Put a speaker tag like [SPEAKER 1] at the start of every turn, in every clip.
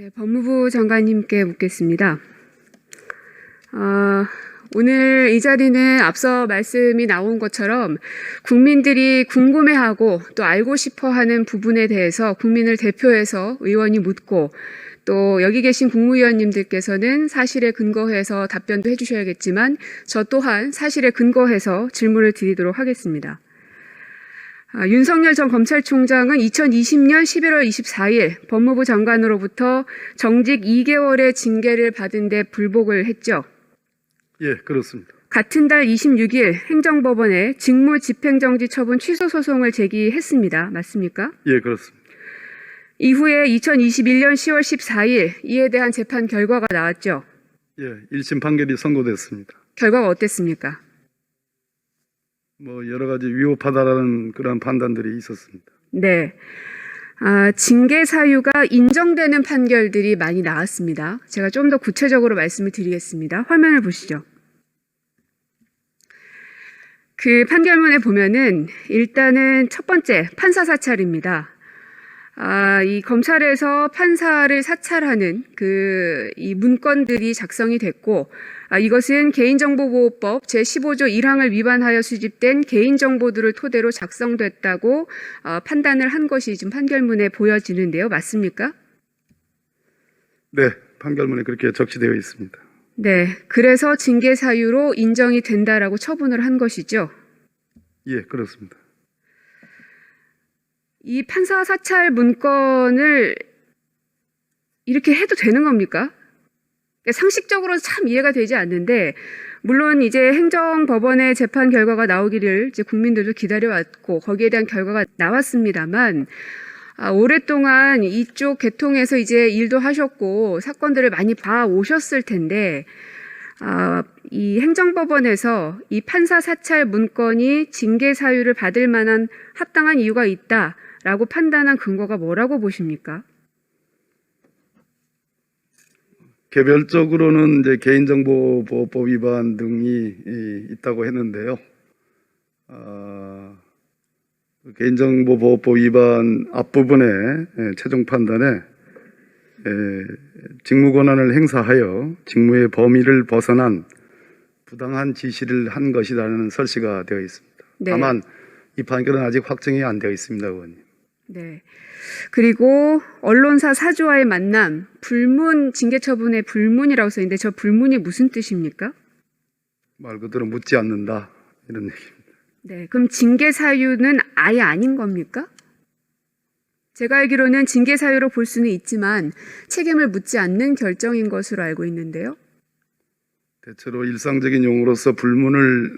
[SPEAKER 1] 네, 법무부 장관님께 묻겠습니다. 오늘 이 자리는 앞서 말씀이 나온 것처럼 국민들이 궁금해하고 또 알고 싶어하는 부분에 대해서 국민을 대표해서 의원이 묻고 또 여기 계신 국무위원님들께서는 사실에 근거해서 답변도 해주셔야겠지만 저 또한 사실에 근거해서 질문을 드리도록 하겠습니다. 윤석열 전 검찰총장은 2020년 11월 24일 법무부 장관으로부터 정직 2개월의 징계를 받은 데 불복을 했죠.
[SPEAKER 2] 예, 그렇습니다.
[SPEAKER 1] 같은 달 26일 행정법원에 직무 집행정지 처분 취소 소송을 제기했습니다. 맞습니까?
[SPEAKER 2] 예, 그렇습니다.
[SPEAKER 1] 이후에 2021년 10월 14일 이에 대한 재판 결과가 나왔죠.
[SPEAKER 2] 예, 1심 판결이 선고됐습니다.
[SPEAKER 1] 결과가 어땠습니까?
[SPEAKER 2] 여러 가지 위법하다라는 그런 판단들이 있었습니다.
[SPEAKER 1] 네. 징계 사유가 인정되는 판결들이 많이 나왔습니다. 제가 좀 더 구체적으로 말씀을 드리겠습니다. 화면을 보시죠. 그 판결문에 보면은 일단은 첫 번째 판사 사찰입니다. 이 검찰에서 판사를 사찰하는 이 문건들이 작성이 됐고, 이것은 개인정보보호법 제15조 1항을 위반하여 수집된 개인정보들을 토대로 작성됐다고 판단을 한 것이 지금 판결문에 보여지는데요. 맞습니까?
[SPEAKER 2] 네, 판결문에 그렇게 적시되어 있습니다.
[SPEAKER 1] 네, 그래서 징계 사유로 인정이 된다라고 처분을 한 것이죠.
[SPEAKER 2] 예, 그렇습니다.
[SPEAKER 1] 이 판사 사찰 문건을 이렇게 해도 되는 겁니까? 상식적으로 참 이해가 되지 않는데, 물론 이제 행정법원의 재판 결과가 나오기를 이제 국민들도 기다려왔고 거기에 대한 결과가 나왔습니다만, 오랫동안 이쪽 계통에서 이제 일도 하셨고 사건들을 많이 봐 오셨을 텐데, 이 행정법원에서 이 판사 사찰 문건이 징계 사유를 받을 만한 합당한 이유가 있다라고 판단한 근거가 뭐라고 보십니까?
[SPEAKER 2] 개별적으로는 이제 개인정보보호법 위반 등이 있다고 했는데요. 개인정보보호법 위반 앞부분의 최종 판단에 직무 권한을 행사하여 직무의 범위를 벗어난 부당한 지시를 한 것이라는 설시가 되어 있습니다.
[SPEAKER 1] 네.
[SPEAKER 2] 다만 이 판결은 아직 확정이 안 되어 있습니다, 의원님.
[SPEAKER 1] 네. 그리고 언론사 사주와의 만남, 불문, 징계 처분의 불문이라고 써있는데 저 불문이 무슨 뜻입니까?
[SPEAKER 2] 말 그대로 묻지 않는다, 이런 얘기입니다.
[SPEAKER 1] 네. 그럼 징계 사유는 아예 아닌 겁니까? 제가 알기로는 징계 사유로 볼 수는 있지만 책임을 묻지 않는 결정인 것으로 알고 있는데요.
[SPEAKER 2] 대체로 일상적인 용어로서 불문을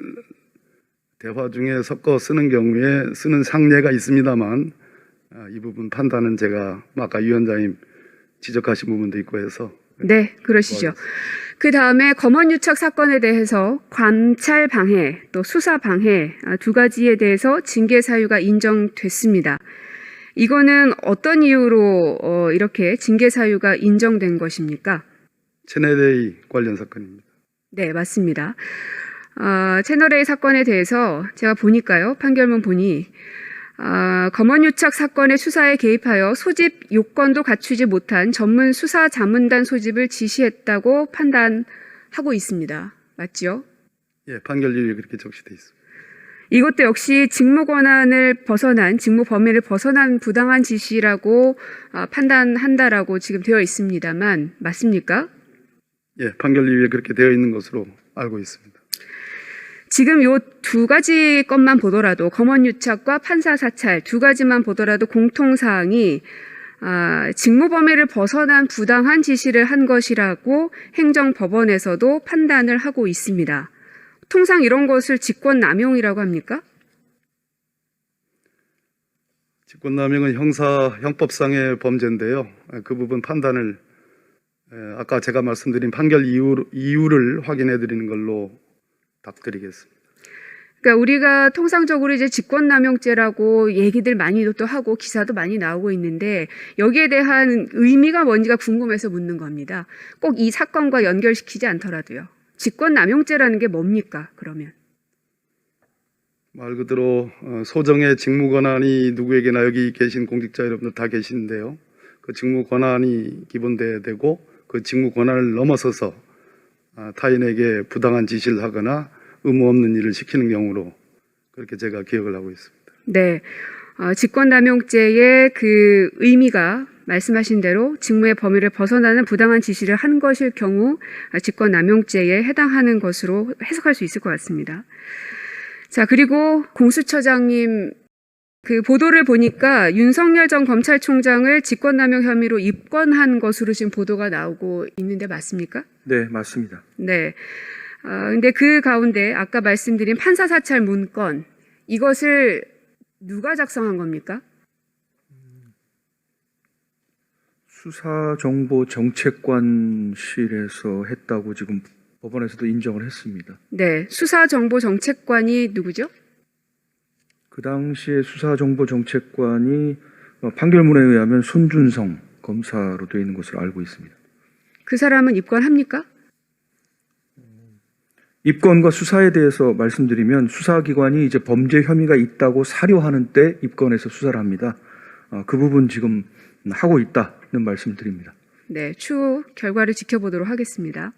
[SPEAKER 2] 대화 중에 섞어 쓰는 경우에 쓰는 상례가 있습니다만, 이 부분 판단은 제가 아까 위원장님 지적하신 부분도 있고 해서.
[SPEAKER 1] 네, 그러시죠. 그 다음에 검언유착 사건에 대해서 관찰 방해, 또 수사 방해 두 가지에 대해서 징계 사유가 인정됐습니다. 이거는 어떤 이유로 이렇게 징계 사유가 인정된 것입니까?
[SPEAKER 2] 채널A 관련 사건입니다.
[SPEAKER 1] 네, 맞습니다. 채널A 사건에 대해서 제가 보니까요, 판결문 보니 검언유착 사건의 수사에 개입하여 소집 요건도 갖추지 못한 전문 수사 자문단 소집을 지시했다고 판단하고 있습니다. 맞죠?
[SPEAKER 2] 예, 판결 이유에 그렇게 적시되어 있습니다.
[SPEAKER 1] 이것도 역시 직무 권한을 벗어난, 직무 범위를 벗어난 부당한 지시라고 판단한다라고 지금 되어 있습니다만 맞습니까?
[SPEAKER 2] 예, 판결 이유에 그렇게 되어 있는 것으로 알고 있습니다.
[SPEAKER 1] 지금 요 두 가지 것만 보더라도 검언유착과 판사 사찰 두 가지만 보더라도 공통사항이 직무 범위를 벗어난 부당한 지시를 한 것이라고 행정법원에서도 판단을 하고 있습니다. 통상 이런 것을 직권남용이라고 합니까?
[SPEAKER 2] 직권남용은 형법상의 범죄인데요. 그 부분 판단을 아까 제가 말씀드린 판결 이유를 확인해 드리는 걸로 답드리겠습니다.
[SPEAKER 1] 그러니까 우리가 통상적으로 이제 직권남용죄라고 얘기들 많이 또 하고 기사도 많이 나오고 있는데 여기에 대한 의미가 뭔지가 궁금해서 묻는 겁니다. 꼭 이 사건과 연결시키지 않더라도요. 직권남용죄라는 게 뭡니까, 그러면?
[SPEAKER 2] 말 그대로 소정의 직무 권한이 누구에게나 여기 계신 공직자 여러분들 다 계시는데요. 그 그 직무 권한이 기본돼야 되고 그 직무 권한을 넘어서서 타인에게 부당한 지시를 하거나 의무 없는 일을 시키는 경우로 그렇게 제가 기억을 하고 있습니다.
[SPEAKER 1] 네. 직권남용죄의 그 의미가 말씀하신 대로 직무의 범위를 벗어나는 부당한 지시를 한 것일 경우 직권남용죄에 해당하는 것으로 해석할 수 있을 것 같습니다. 자, 그리고 공수처장님 그 보도를 보니까 윤석열 전 검찰총장을 직권남용 혐의로 입건한 것으로 지금 보도가 나오고 있는데 맞습니까?
[SPEAKER 3] 네, 맞습니다.
[SPEAKER 1] 네. 근데 그 가운데 아까 말씀드린 판사 사찰 문건 이것을 누가 작성한 겁니까?
[SPEAKER 3] 수사정보정책관실에서 했다고 지금 법원에서도 인정을 했습니다.
[SPEAKER 1] 네. 수사정보정책관이 누구죠?
[SPEAKER 3] 그 당시에 수사정보정책관이 판결문에 의하면 손준성 검사로 되어 있는 것으로 알고 있습니다.
[SPEAKER 1] 그 사람은 입건합니까?
[SPEAKER 3] 입건과 수사에 대해서 말씀드리면 수사기관이 이제 범죄 혐의가 있다고 사료하는 때 입건해서 수사를 합니다. 그 부분 지금 하고 있다는 말씀드립니다.
[SPEAKER 1] 네. 추후 결과를 지켜보도록 하겠습니다.